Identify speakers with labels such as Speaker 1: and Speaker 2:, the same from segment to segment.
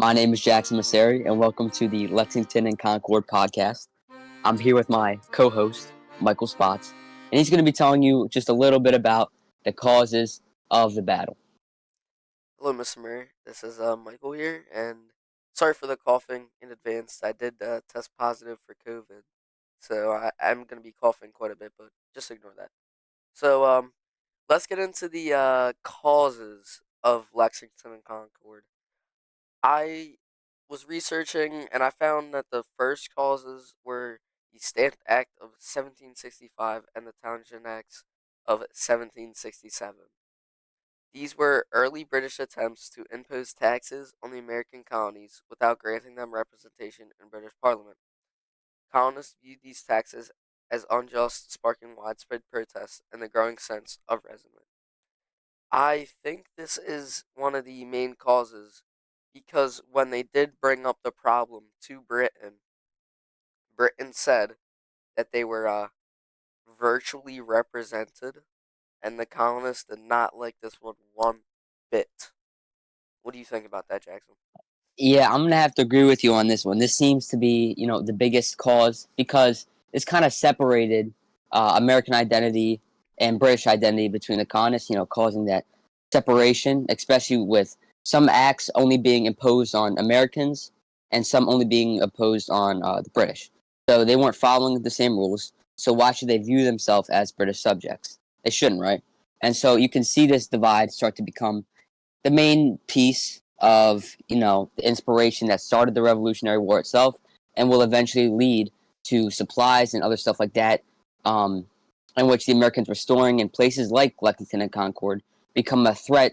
Speaker 1: My name is Jackson Masseri, and welcome to the Lexington and Concord podcast. I'm here with my co-host, Michael Spotts, and he's going to be telling you just a little bit about the causes of the battle.
Speaker 2: Hello, Mr. Murray. This is Michael here, and sorry for the coughing in advance. I did test positive for COVID, so I'm going to be coughing quite a bit, but just ignore that. So, let's get into the causes of Lexington and Concord. I was researching, and I found that the first causes were the Stamp Act of 1765 and the Townshend Acts of 1767. These were early British attempts to impose taxes on the American colonies without granting them representation in British Parliament. Colonists viewed these taxes as unjust, sparking widespread protests and the growing sense of resentment. I think this is one of the main causes because when they did bring up the problem to Britain, Britain said that they were virtually represented, and the colonists did not like this one bit. What do you think about that, Jackson?
Speaker 1: Yeah, I'm going to have to agree with you on this one. This seems to be, the biggest cause because it's kind of separated American identity and British identity between the colonists, causing that separation, especially with some acts only being imposed on Americans and some only being imposed on the British. So they weren't following the same rules. So why should they view themselves as British subjects? They shouldn't, right? And so you can see this divide start to become the main piece of the inspiration that started the Revolutionary War itself, and will eventually lead to supplies and other stuff like that, in which the Americans were storing in places like Lexington and Concord become a threat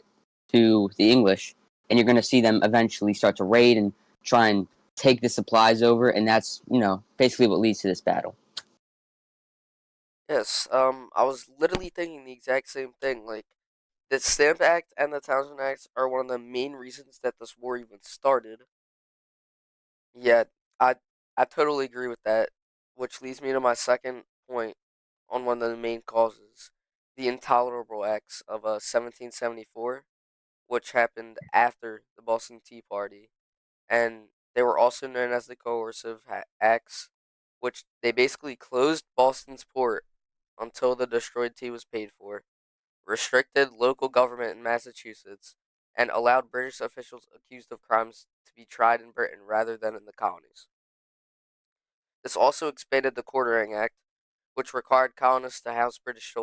Speaker 1: to the English, and you're going to see them eventually start to raid and try and take the supplies over, and that's basically what leads to this battle.
Speaker 2: Yes, I was literally thinking the exact same thing. Like, the Stamp Act and the Townshend Acts are one of the main reasons that this war even started. Yeah, I I totally agree with that, which leads me to my second point on one of the main causes, the Intolerable Acts of 1774, which happened after the Boston Tea Party, and they were also known as the Coercive Acts, which they basically closed Boston's port until the destroyed tea was paid for, restricted local government in Massachusetts, and allowed British officials accused of crimes to be tried in Britain rather than in the colonies. This also expanded the Quartering Act, which required colonists to house British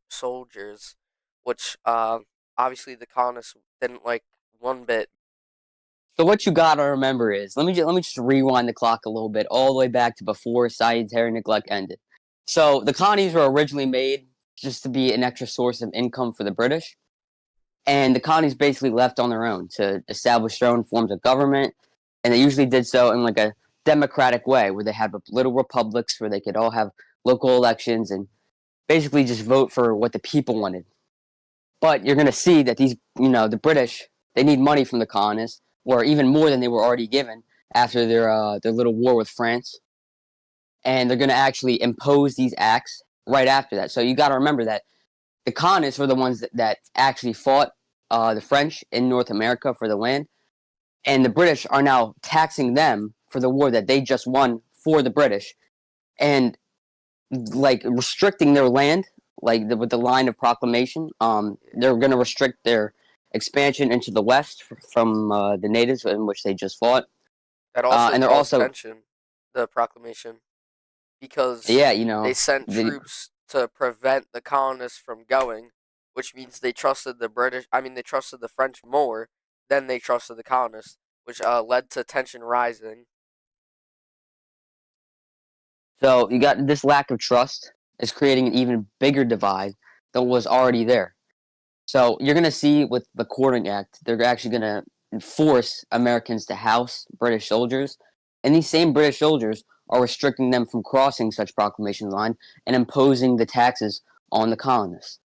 Speaker 2: soldiers, which obviously the colonists didn't like one bit.
Speaker 1: So what you gotta remember is let me just rewind the clock a little bit, all the way back to before dietary neglect ended. So the colonies were originally made just to be an extra source of income for the British, and the colonies basically left on their own to establish their own forms of government, and they usually did so in like a democratic way, where they had little republics where they could all have local elections and basically just vote for what the people wanted. But you're going to see that the British, they need money from the colonists, or even more than they were already given after their little war with France, and they're going to actually impose these acts right after that. So you got to remember that the colonists were the ones that actually fought the French in North America for the land, and the British are now taxing them for the war that they just won for the British, and like restricting their land, like with the line of proclamation. They're going to restrict their expansion into the west from the natives in which they just fought,
Speaker 2: That also
Speaker 1: and they're
Speaker 2: caused
Speaker 1: also,
Speaker 2: tension, the proclamation, because
Speaker 1: yeah,
Speaker 2: they sent troops to prevent the colonists from going, which means they trusted the British. I mean, they trusted the French more than they trusted the colonists, which led to tension rising.
Speaker 1: so you got this lack of trust is creating an even bigger divide than was already there. So you're going to see with the Courting Act, they're actually going to force Americans to house British soldiers, and these same British soldiers are restricting them from crossing such proclamation line and imposing the taxes on the colonists.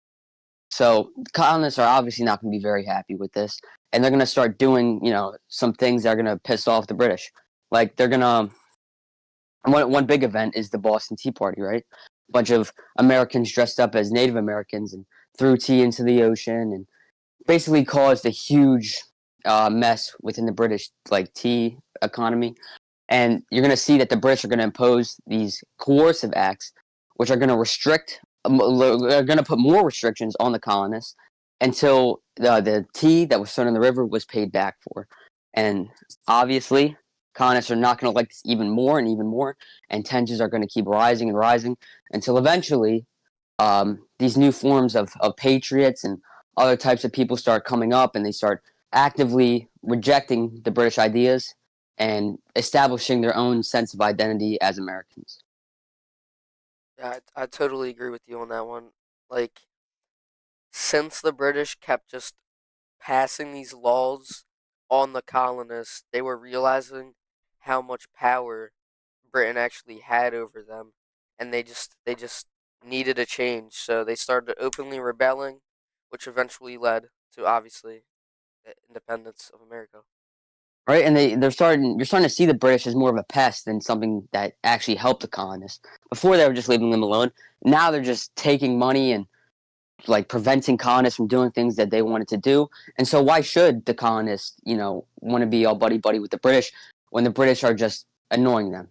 Speaker 1: So the colonists are obviously not going to be very happy with this, and they're going to start doing, some things that are going to piss off the British. Like they're going to one big event is the Boston Tea Party, right? A bunch of Americans dressed up as Native Americans and threw tea into the ocean and basically caused a huge mess within the British like tea economy, and you're going to see that the British are going to impose these coercive acts, which are going to restrict, are going to put more restrictions on the colonists until the tea that was thrown in the river was paid back for. And obviously, colonists are not going to like this even more and even more, and tensions are going to keep rising and rising until eventually these new forms of patriots and other types of people start coming up and they start actively rejecting the British ideas and establishing their own sense of identity as Americans.
Speaker 2: Yeah, I totally agree with you on that one. Like, since the British kept just passing these laws on the colonists, they were realizing how much power Britain actually had over them, and they just needed a change. So they started openly rebelling, which eventually led to obviously the independence of America.
Speaker 1: Right, and you're starting to see the British as more of a pest than something that actually helped the colonists. Before they were just leaving them alone. Now they're just taking money and like preventing colonists from doing things that they wanted to do. And so why should the colonists, want to be all buddy buddy with the British when the British are just annoying them?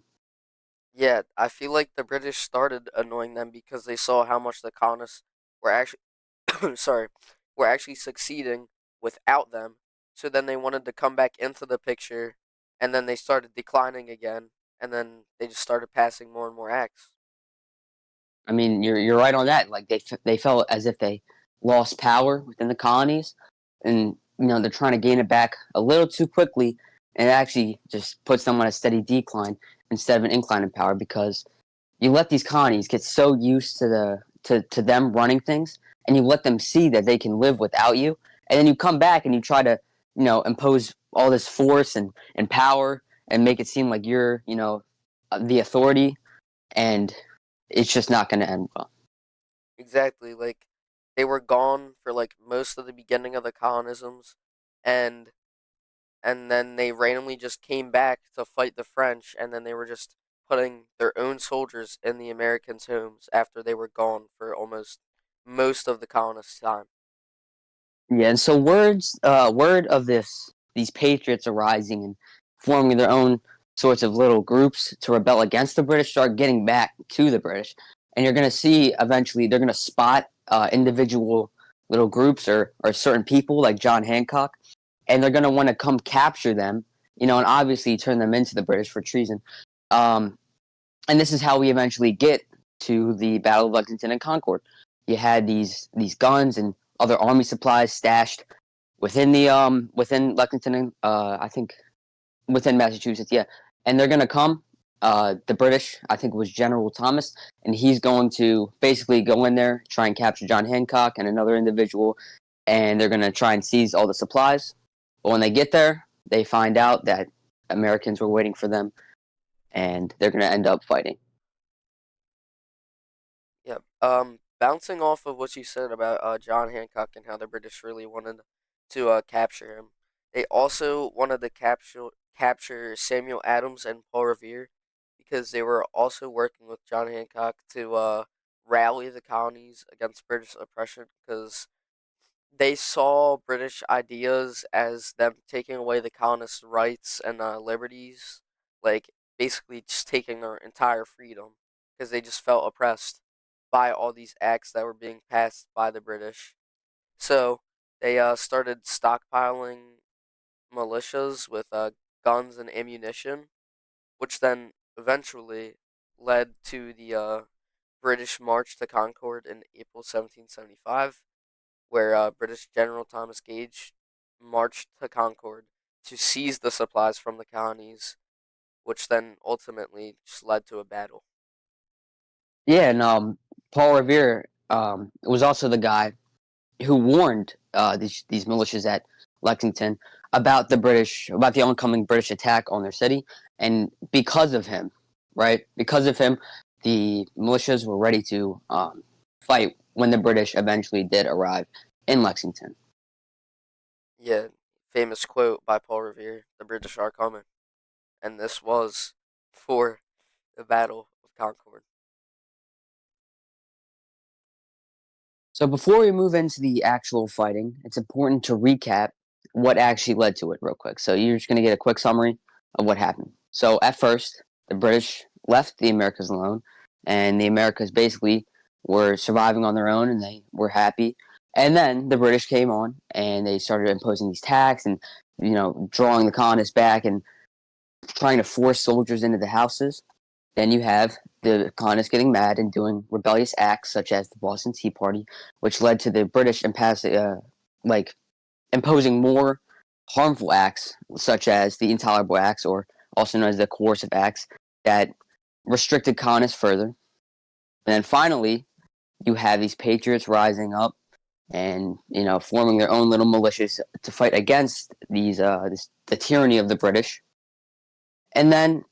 Speaker 2: Yeah, I feel like the British started annoying them because they saw how much the colonists were actually sorry, were actually succeeding without them. So then they wanted to come back into the picture, and then they started declining again, and then they just started passing more and more acts.
Speaker 1: I mean, you're right on that. Like they felt as if they lost power within the colonies, and they're trying to gain it back a little too quickly, and it actually just puts them on a steady decline instead of an incline in power because you let these colonies get so used to to them running things, and you let them see that they can live without you, and then you come back and you try to impose all this force and power and make it seem like you're the authority, and it's just not going to end well.
Speaker 2: Exactly, like they were gone for like most of the beginning of the colonisms, and and then they randomly just came back to fight the French, and then they were just putting their own soldiers in the Americans' homes after they were gone for almost most of the colonists' time.
Speaker 1: Yeah, and so word of these patriots arising and forming their own sorts of little groups to rebel against the British start getting back to the British, and you're going to see eventually they're going to spot individual little groups or certain people like John Hancock, and they're going to want to come capture them, and obviously turn them into the British for treason. Um, and this is how we eventually get to the Battle of Lexington and Concord. You had these guns and other army supplies stashed within Lexington and I think within Massachusetts, yeah. And they're gonna come. The British, I think it was General Thomas, and he's going to basically go in there, try and capture John Hancock and another individual, and they're gonna try and seize all the supplies. But when they get there, they find out that Americans were waiting for them, and they're gonna end up fighting.
Speaker 2: Yeah. Bouncing off of what you said about John Hancock and how the British really wanted to capture him, they also wanted to capture Samuel Adams and Paul Revere because they were also working with John Hancock to rally the colonies against British oppression because they saw British ideas as them taking away the colonists' rights and liberties, like basically just taking their entire freedom because they just felt oppressed by all these acts that were being passed by the British. So they started stockpiling militias with guns and ammunition, which then eventually led to the British March to Concord in April 1775 where British General Thomas Gage marched to Concord to seize the supplies from the colonies, which then ultimately just led to a battle.
Speaker 1: Yeah, and Paul Revere was also the guy who warned these militias at Lexington about the oncoming British attack on their city, and because of him, right? Because of him, the militias were ready to fight when the British eventually did arrive in Lexington.
Speaker 2: Yeah, famous quote by Paul Revere: "The British are coming," and this was for the Battle of Concord.
Speaker 1: So before we move into the actual fighting, it's important to recap what actually led to it real quick. So you're just going to get a quick summary of what happened. So at first, the British left the Americas alone, and the Americas basically were surviving on their own, and they were happy. And then the British came on, and they started imposing these taxes and drawing the colonists back and trying to force soldiers into the houses. Then you have the colonists getting mad and doing rebellious acts such as the Boston Tea Party, which led to the British like imposing more harmful acts, such as the Intolerable Acts, or also known as the Coercive Acts, that restricted colonists further. And then finally, you have these patriots rising up and forming their own little militias to fight against the tyranny of the British. And then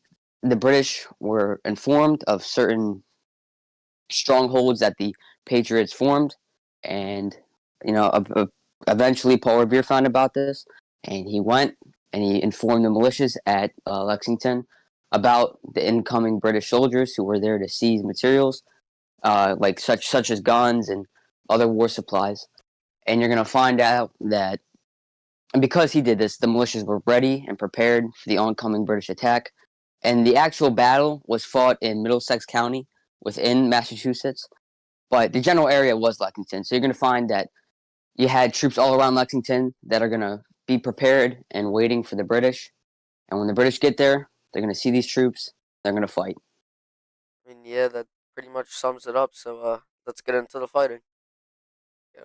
Speaker 1: the British were informed of certain strongholds that the Patriots formed, and eventually Paul Revere found about this, and he went and he informed the militias at Lexington about the incoming British soldiers who were there to seize materials, like such as guns and other war supplies. And you're gonna find out that, and because he did this, the militias were ready and prepared for the oncoming British attack. And the actual battle was fought in Middlesex County within Massachusetts, but the general area was Lexington. So you're going to find that you had troops all around Lexington that are going to be prepared and waiting for the British. And when the British get there, they're going to see these troops. They're going to fight.
Speaker 2: I mean, yeah, that pretty much sums it up. So let's get into the fighting. Yeah.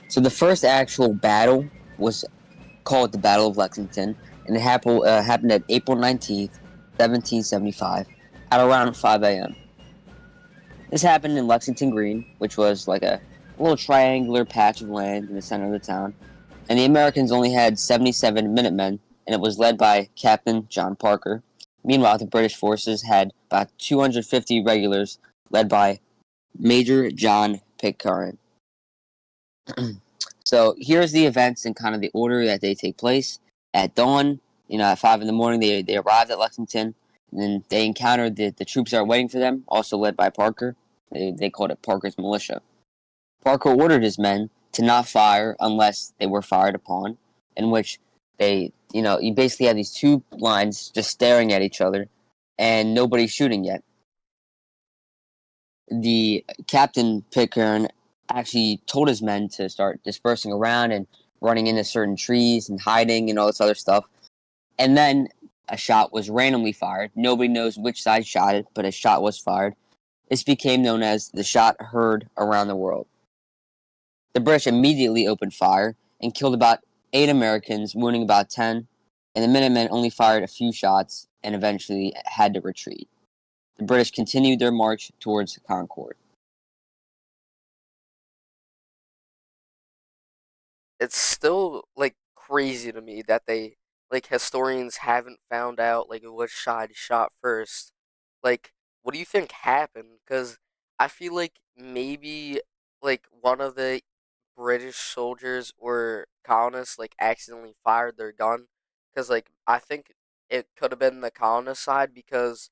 Speaker 1: So the first actual battle was called the Battle of Lexington, and it happened at April 19th, 1775, at around 5 a.m. This happened in Lexington Green, which was like a little triangular patch of land in the center of the town, and the Americans only had 77 Minutemen, and it was led by Captain John Parker. Meanwhile, the British forces had about 250 regulars, led by Major John Pitcairn. So here's the events in kind of the order that they take place. At dawn, at 5 in the morning, they arrived at Lexington, and then they encountered the troops that are waiting for them, also led by Parker. They called it Parker's militia. Parker ordered his men to not fire unless they were fired upon, in which you basically have these two lines just staring at each other, and nobody's shooting yet. The Captain Pitcairn actually told his men to start dispersing around and running into certain trees and hiding and all this other stuff. And then a shot was randomly fired. Nobody knows which side shot it, but a shot was fired. This became known as the shot heard around the world. The British immediately opened fire and killed about 8 Americans, wounding about 10, and the Minutemen only fired a few shots and eventually had to retreat. The British continued their march towards Concord.
Speaker 2: It's still like crazy to me that they like historians haven't found out like which side shot first. Like, what do you think happened? Because I feel like maybe like one of the British soldiers or colonists like accidentally fired their gun. Because like I think it could have been the colonist side because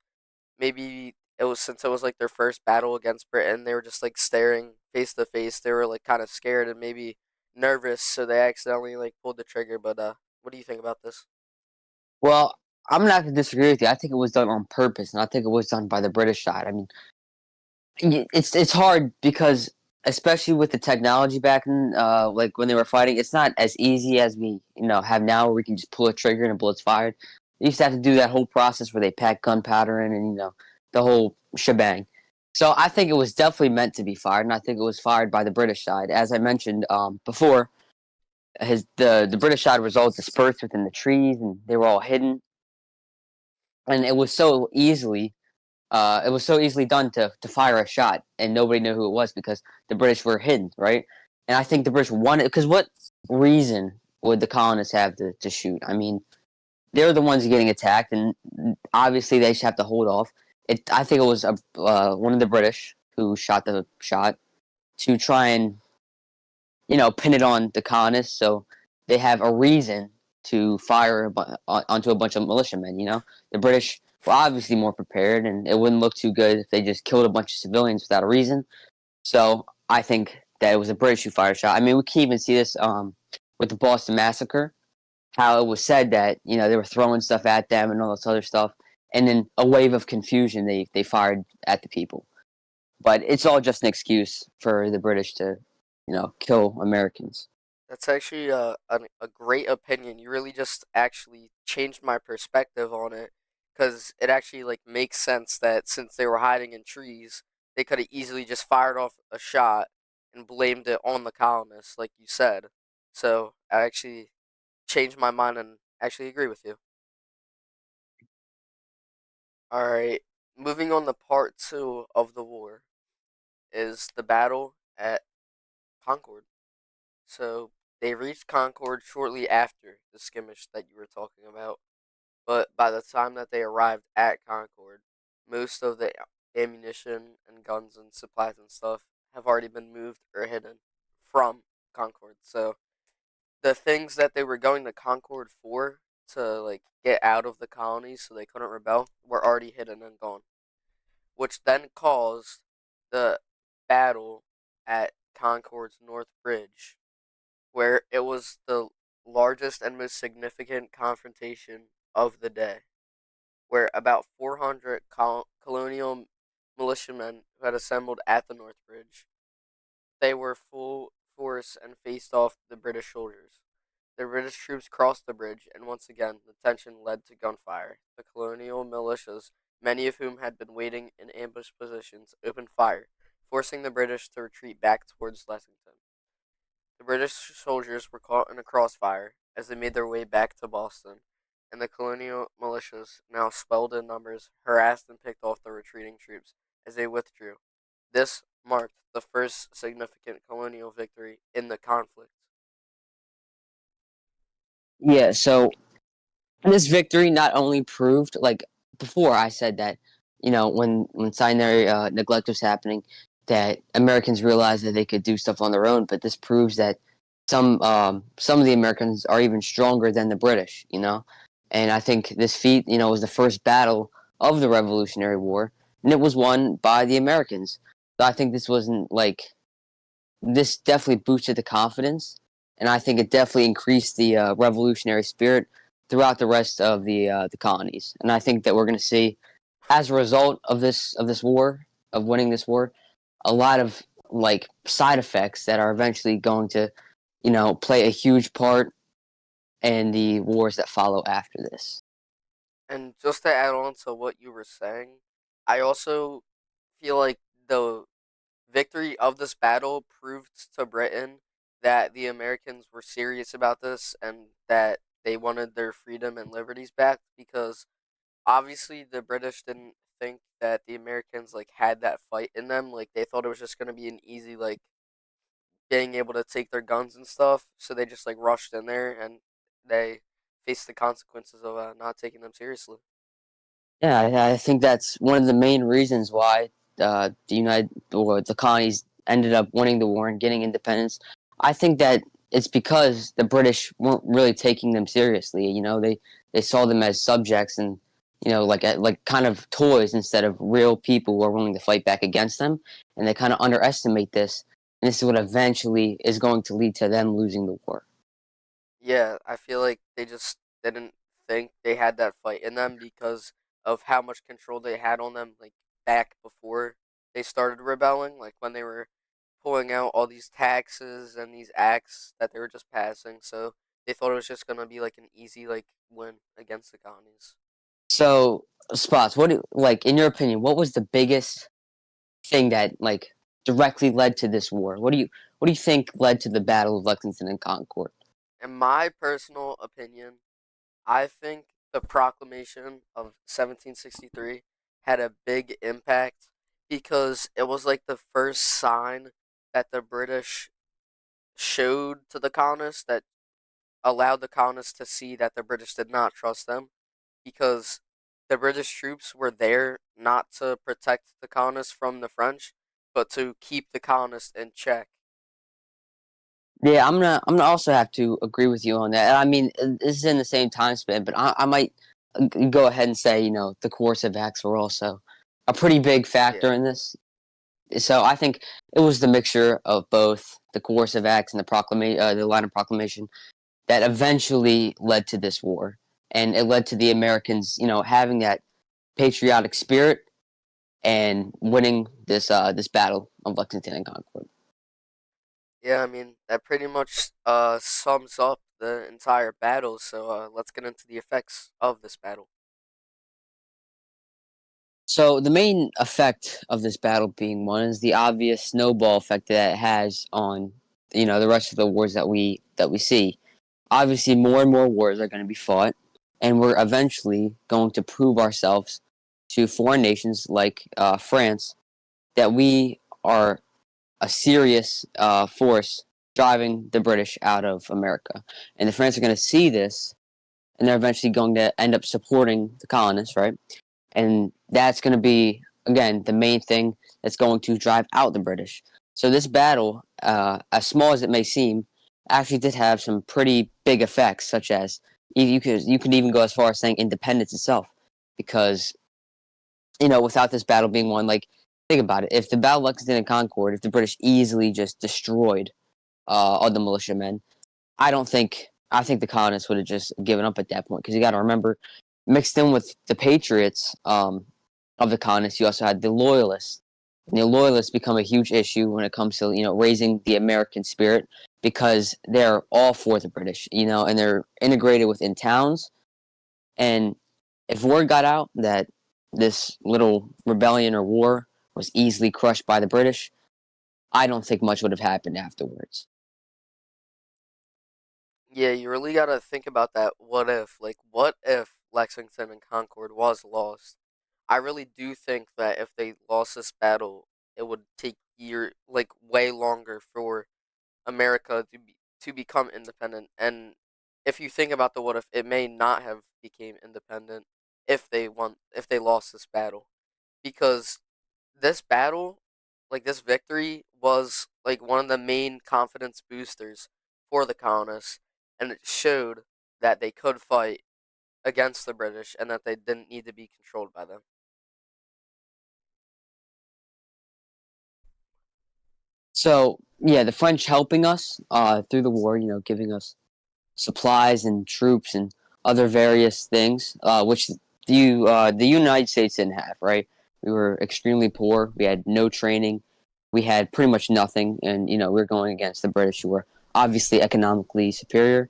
Speaker 2: maybe it was since it was like their first battle against Britain, they were just like staring face to face. They were like kind of scared and maybe nervous, so they accidentally like pulled the trigger. But what do you think about this?
Speaker 1: Well, I'm not going to disagree with you. I think it was done on purpose, and I think it was done by the British side. I mean, it's hard because, especially with the technology back in, like when they were fighting, it's not as easy as we have now, where we can just pull a trigger and a bullet's fired. They used to have to do that whole process where they pack gunpowder in, and the whole shebang. So I think it was definitely meant to be fired, and I think it was fired by the British side. As I mentioned before, the British side was all dispersed within the trees, and they were all hidden, and it was so easily done to fire a shot, and nobody knew who it was because the British were hidden, right? And I think the British wanted, because what reason would the colonists have to shoot? I mean, they're the ones getting attacked, and obviously they should have to hold off. I think it was one of the British who shot the shot to try and pin it on the colonists, so they have a reason to fire onto a bunch of militiamen. The British were obviously more prepared, and it wouldn't look too good if they just killed a bunch of civilians without a reason. So I think that it was the British who fired a shot. I mean, we can even see this with the Boston Massacre, how it was said that they were throwing stuff at them and all this other stuff, and then a wave of confusion they fired at the people. But it's all just an excuse for the British to kill Americans.
Speaker 2: That's actually a great opinion. You really just actually changed my perspective on it because it actually like makes sense that since they were hiding in trees, they could have easily just fired off a shot and blamed it on the colonists, like you said. So I actually changed my mind and actually agree with you. All right, moving on to part two of the war is the battle at Concord. So they reached Concord shortly after the skirmish that you were talking about, but by the time that they arrived at Concord, most of the ammunition and guns and supplies and stuff have already been moved or hidden from Concord. So the things that they were going to Concord for to like get out of the colonies so they couldn't rebel were already hidden and gone, which then caused the battle at Concord's North Bridge, where it was the largest and most significant confrontation of the day, where about 400 colonial militiamen who had assembled at the North Bridge, they were full force and faced off the British soldiers. The British troops crossed the bridge, and once again the tension led to gunfire. The colonial militias, many of whom had been waiting in ambush positions, opened fire, forcing the British to retreat back towards Lexington. The British soldiers were caught in a crossfire as they made their way back to Boston, and the colonial militias, now swelled in numbers, harassed and picked off the retreating troops as they withdrew. This marked the first significant colonial victory in the conflict.
Speaker 1: Yeah, so this victory not only proved, like before I said that, when Sinai neglect was happening, that Americans realized that they could do stuff on their own, but this proves that some of the Americans are even stronger than the British, and I think this feat, was the first battle of the Revolutionary War, and it was won by the Americans. So I think this definitely boosted the confidence, and I think it definitely increased the revolutionary spirit throughout the rest of the colonies. And I think that we're going to see, as a result of this war, of winning this war, a lot of like side effects that are eventually going to, play a huge part in the wars that follow after this.
Speaker 2: And just to add on to what you were saying, I also feel like the victory of this battle proved to Britain that the Americans were serious about this and that they wanted their freedom and liberties back because obviously the British didn't think that the Americans like had that fight in them. Like they thought it was just going to be an easy like being able to take their guns and stuff, so they just like rushed in there and they faced the consequences of not taking them seriously.
Speaker 1: Yeah, I think that's one of the main reasons why the colonies ended up winning the war and getting independence. I think that it's because the British weren't really taking them seriously. They saw them as subjects and like kind of toys instead of real people who are willing to fight back against them. And they kind of underestimate this, and this is what eventually is going to lead to them losing the war.
Speaker 2: Yeah, I feel like they just didn't think they had that fight in them because of how much control they had on them, like back before they started rebelling, like when they were pulling out all these taxes and these acts that they were just passing. So they thought it was just gonna be like an easy like win against the colonies.
Speaker 1: So, spots. Like in your opinion? What was the biggest thing that directly led to this war? What do you think led to the Battle of Lexington and Concord?
Speaker 2: In my personal opinion, I think the proclamation of 1763 had a big impact because it was like the first sign that the British showed to the colonists that allowed the colonists to see that the British did not trust them because the British troops were there not to protect the colonists from the French, but to keep the colonists in check.
Speaker 1: Yeah, I'm gonna also have to agree with you on that. I mean, this is in the same time span, but I might go ahead and say the coercive acts were also a pretty big
Speaker 2: Yeah.
Speaker 1: factor in this. So I think it was the mixture of both the coercive acts and the line of proclamation. that eventually led to this war, and it led to the Americans, having that patriotic spirit and winning this battle of Lexington and Concord.
Speaker 2: Yeah, I mean that pretty much sums up the entire battle. So let's get into the effects of this battle.
Speaker 1: So the main effect of this battle being won is the obvious snowball effect that it has on the rest of the wars that we see. Obviously, more and more wars are going to be fought, and we're eventually going to prove ourselves to foreign nations like France that we are a serious force driving the British out of America. And the French are going to see this, and they're eventually going to end up supporting the colonists, right? And that's going to be, again, the main thing that's going to drive out the British. So this battle, as small as it may seem, actually did have some pretty big effects, such as you could even go as far as saying independence itself, because without this battle being won, like, think about it, if the Battle of Lexington and Concord, if the British easily just destroyed all the militiamen, I think the colonists would have just given up at that point, because you got to remember, mixed in with the patriots of the colonists, you also had the loyalists. And the loyalists become a huge issue when it comes to raising the American spirit, because they're all for the British, and they're integrated within towns. And if word got out that this little rebellion or war was easily crushed by the British, I don't think much would have happened afterwards.
Speaker 2: Yeah, you really gotta think about that. What if? Like, what if Lexington and Concord was lost? I really do think that if they lost this battle, it would take like way longer for America to become independent. And if you think about the what if, it may not have became independent if they lost this battle, because this battle, like this victory, was like one of the main confidence boosters for the colonists, and it showed that they could fight against the British and that they didn't need to be controlled by them.
Speaker 1: So yeah, the French helping us through the war, giving us supplies and troops and other various things, which the United States didn't have. Right, we were extremely poor. We had no training. We had pretty much nothing, and we were going against the British, who were obviously economically superior.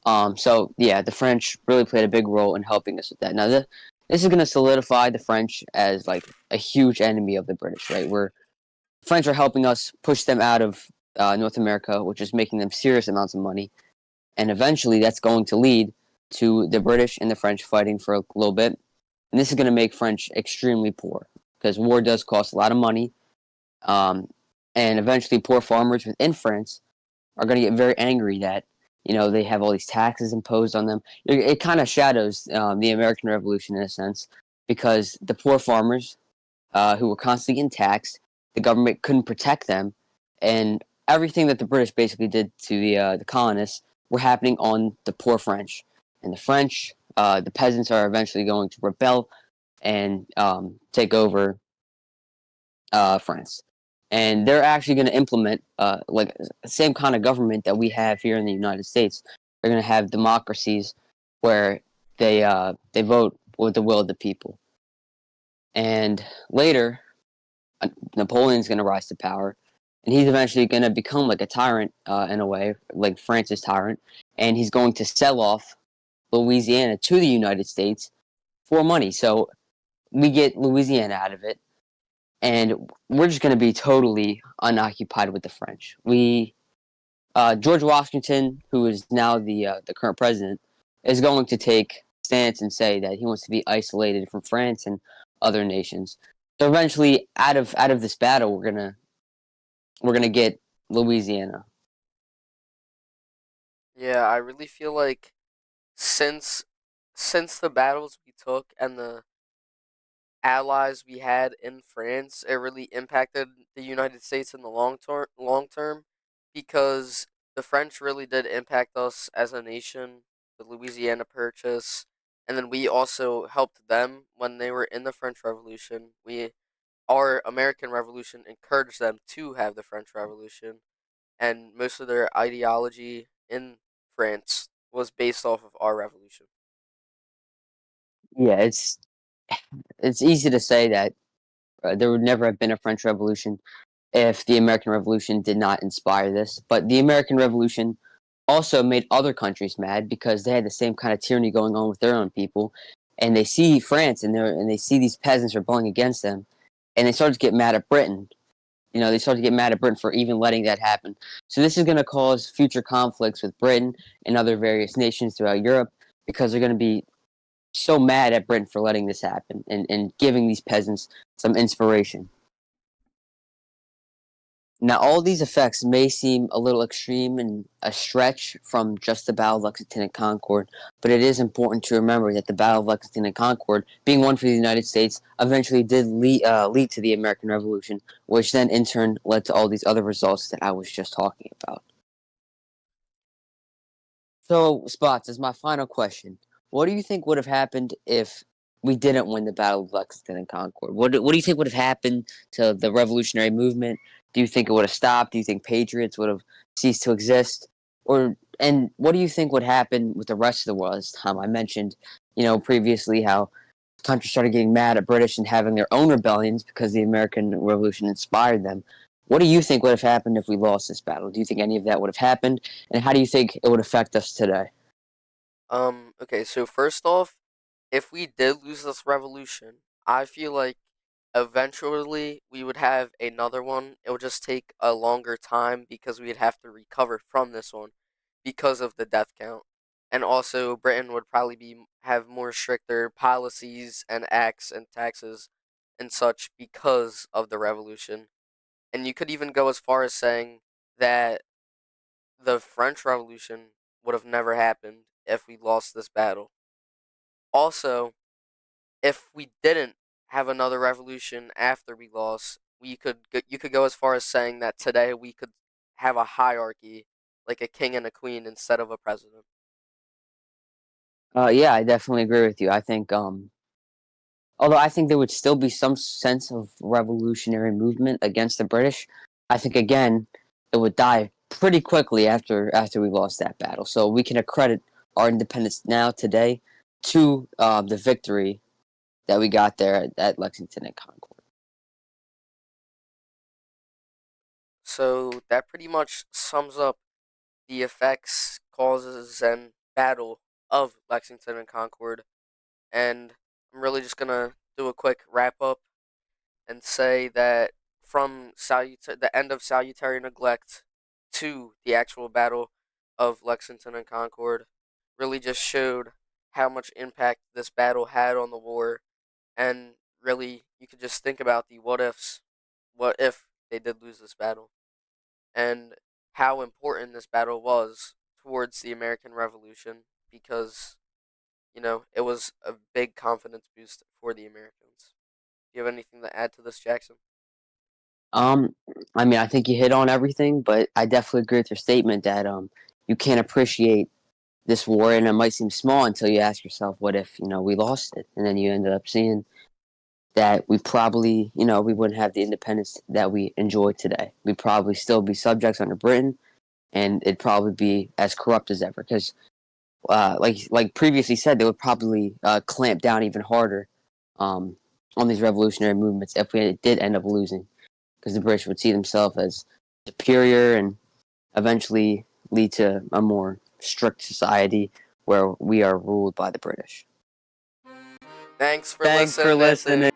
Speaker 1: So yeah, the French really played a big role in helping us with that. Now, this is going to solidify the French as like a huge enemy of the British. Right, where French are helping us push them out of North America, which is making them serious amounts of money, and eventually that's going to lead to the British and the French fighting for a little bit, and this is going to make French extremely poor, because war does cost a lot of money, um, and eventually poor farmers within France are going to get very angry that they have all these taxes imposed on them. It kind of shadows the American Revolution in a sense, because the poor farmers who were constantly getting taxed. The government couldn't protect them, and everything that the British basically did to the colonists were happening on the poor French. And the French, the peasants, are eventually going to rebel and take over France. And they're actually going to implement like the same kind of government that we have here in the United States. They're going to have democracies where they vote with the will of the people. And later, Napoleon's going to rise to power, and he's eventually going to become like a tyrant in a way, like France's tyrant, and he's going to sell off Louisiana to the United States for money. So we get Louisiana out of it, and we're just going to be totally unoccupied with the French. George Washington, who is now the current president, is going to take stance and say that he wants to be isolated from France and other nations. So eventually, out of this battle, we're gonna get Louisiana.
Speaker 2: Yeah, I really feel like since since the battles we took and the allies we had in France, it really impacted the United States in the long term, because the French really did impact us as a nation, the Louisiana Purchase, and then we also helped them when they were in the French Revolution. Our American Revolution encouraged them to have the French Revolution, and most of their ideology in France was based off of our revolution.
Speaker 1: Yeah, it's easy to say that there would never have been a French Revolution if the American Revolution did not inspire this. But the American Revolution also made other countries mad because they had the same kind of tyranny going on with their own people, and they see France and they see these peasants rebelling against them, and they start to get mad at Britain. They start to get mad at Britain for even letting that happen. So this is going to cause future conflicts with Britain and other various nations throughout Europe because they're going to be so mad at Britain for letting this happen and giving these peasants some inspiration. Now, all these effects may seem a little extreme and a stretch from just the Battle of Lexington and Concord, but it is important to remember that the Battle of Lexington and Concord, being won for the United States, eventually did lead to the American Revolution, which then in turn led to all these other results that I was just talking about. So, Spots, is my final question. What do you think would have happened if we didn't win the Battle of Lexington and Concord? What do you think would have happened to the revolutionary movement? Do you think it would have stopped? Do you think patriots would have ceased to exist? And what do you think would happen with the rest of the world? As Tom, I mentioned, previously how countries started getting mad at British and having their own rebellions because the American Revolution inspired them. What do you think would have happened if we lost this battle? Do you think any of that would have happened? And how do you think it would affect us today?
Speaker 2: Okay, so first off, if we did lose this revolution, I feel like eventually we would have another one. It would just take a longer time because we'd have to recover from this one because of the death count. And also Britain would probably have more stricter policies and acts and taxes and such because of the revolution. And you could even go as far as saying that the French Revolution would have never happened if we lost this battle. Also, if we didn't have another revolution after we lost, you could go as far as saying that today we could have a hierarchy, like a king and a queen instead of a president.
Speaker 1: Yeah, I definitely agree with you. I think, although I think there would still be some sense of revolutionary movement against the British, I think again it would die pretty quickly after we lost that battle. So we can accredit our independence now today to the victory that we got there at Lexington and Concord.
Speaker 2: So that pretty much sums up the effects, causes, and battle of Lexington and Concord. And I'm really just gonna do a quick wrap up and say that from the end of salutary neglect to the actual battle of Lexington and Concord really just showed how much impact this battle had on the war, and really you could just think about the what ifs. What if they did lose this battle, and how important this battle was towards the American Revolution, because it was a big confidence boost for the Americans. Do you have anything to add to this, Jackson?
Speaker 1: Um, I mean, I think you hit on everything, but I definitely agree with your statement that you can't appreciate this war, and it might seem small until you ask yourself, what if we lost it, and then you ended up seeing that we probably we wouldn't have the independence that we enjoy today. We'd probably still be subjects under Britain, and it'd probably be as corrupt as ever. Because, like previously said, they would probably clamp down even harder um, on these revolutionary movements if we did end up losing, because the British would see themselves as superior and eventually lead to a more strict society where we are ruled by the British.
Speaker 2: Thanks for
Speaker 1: Thanks for
Speaker 2: listening.
Speaker 1: listening.